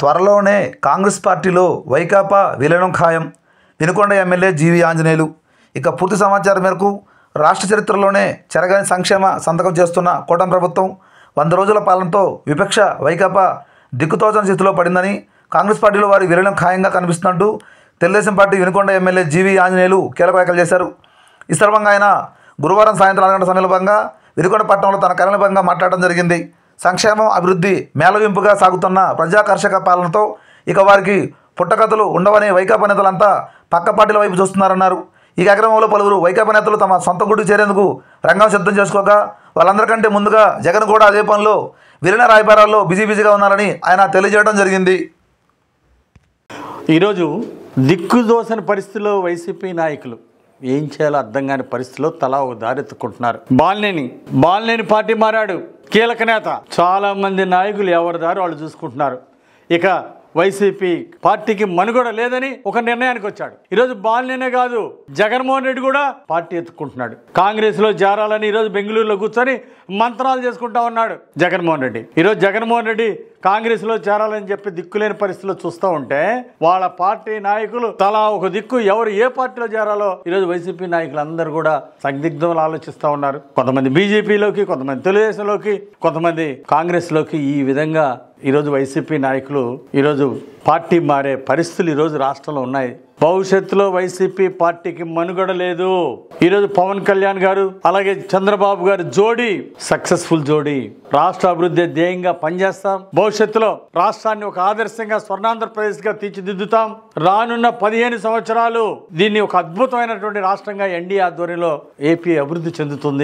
త్వరలోనే కాంగ్రెస్ పార్టీలో వైకాపా విలీనం ఖాయం. వినుకొండ ఎమ్మెల్యే జీవి ఆంజనేయులు. ఇక పూర్తి సమాచారం మేరకు రాష్ట్ర చరిత్రలోనే చెరగని సంక్షేమ సంతకం చేస్తున్న కూటమి ప్రభుత్వం 100 రోజుల పాలనతో విపక్ష వైకాపా దిక్కుతోచని స్థితిలో పడిందని, కాంగ్రెస్ పార్టీలో వారి విలీనం ఖాయంగా కనిపిస్తున్నట్టు తెలుగుదేశం పార్టీ వినుకొండ ఎమ్మెల్యే జీవి ఆంజనేయులు కీలక వ్యాఖ్యలు చేశారు. ఈ సందర్భంగా ఆయన గురువారం సాయంత్రం 4 గంటల సమయంలో వినుకొండ పట్టణంలో తన కార్యాలయంగా మాట్లాడడం జరిగింది. సంక్షేమం, అభివృద్ధి మేళవింపుగా సాగుతున్న ప్రజాకర్షక పాలనతో ఇక వారికి పుట్టకథలు ఉండవని వైకాపా నేతలంతా పక్క పార్టీల వైపు చూస్తున్నారన్నారు. ఈ కార్యక్రమంలో పలువురు వైకాపా నేతలు తమ సొంత గుడికి చేరేందుకు రంగం సిద్ధం చేసుకోగా, వాళ్ళందరికంటే ముందుగా జగన్ కూడా అదే పనిలో విలీన రాయబారాల్లో బిజీగా ఉన్నారని ఆయన తెలియజేయడం జరిగింది. ఈరోజు దిక్కుదోసని పరిస్థితిలో వైసీపీ నాయకులు ఏం చేయాలో అర్థం కాని పరిస్థితిలో తలా ఒక దారి ఎత్తుకుంటున్నారు. బాలినేని పార్టీ మారాడు, కీలక నేత. చాలా మంది నాయకులు ఎవరి దారి వాళ్ళు చూసుకుంటున్నారు. ఇక వైసీపీ పార్టీకి మనుగడ లేదని ఒక నిర్ణయానికి వచ్చాడు. ఈరోజు బాలినేనే కాదు, జగన్మోహన్ రెడ్డి కూడా పార్టీ ఎత్తుకుంటున్నాడు. కాంగ్రెస్ లో చేరాలని ఈరోజు బెంగళూరులో కూర్చొని మంత్రాలు చేసుకుంటా ఉన్నాడు జగన్మోహన్ రెడ్డి. ఈరోజు జగన్మోహన్ రెడ్డి కాంగ్రెస్ లో చేరాలని చెప్పి దిక్కులేని పరిస్థితిలో చూస్తూ ఉంటే వాళ్ళ పార్టీ నాయకులు తలా ఒక దిక్కు ఎవరు ఏ పార్టీలో చేరాలో ఈరోజు వైసీపీ నాయకులు అందరూ కూడా సందిగ్ధంలో ఆలోచిస్తూ ఉన్నారు. కొంతమంది బీజేపీలోకి, కొంతమంది తెలుగుదేశంలోకి, కొంతమంది కాంగ్రెస్ లోకి. ఈ విధంగా ఈరోజు వైసీపీ నాయకులు ఈరోజు పార్టీ మారే పరిస్థితులు ఈరోజు రాష్ట్రంలో ఉన్నాయి. భవిష్యత్తులో వైసీపీ పార్టీకి మనుగడ లేదు. ఈరోజు పవన్ కళ్యాణ్ గారు అలాగే చంద్రబాబు గారు జోడీ సక్సెస్ఫుల్ జోడీ. రాష్ట్ర అభివృద్ధి ధ్యేయంగా పనిచేస్తాం. భవిష్యత్తులో రాష్ట్రాన్ని ఒక ఆదర్శంగా స్వర్ణాంధ్రప్రదేశ్ గా తీర్చిదిద్దుతాం. రానున్న 15 సంవత్సరాలు దీన్ని ఒక అద్భుతమైనటువంటి రాష్ట్రంగా ఎన్డీఏ ఆధ్వర్యంలో ఏపీ అభివృద్ధి చెందుతుంది.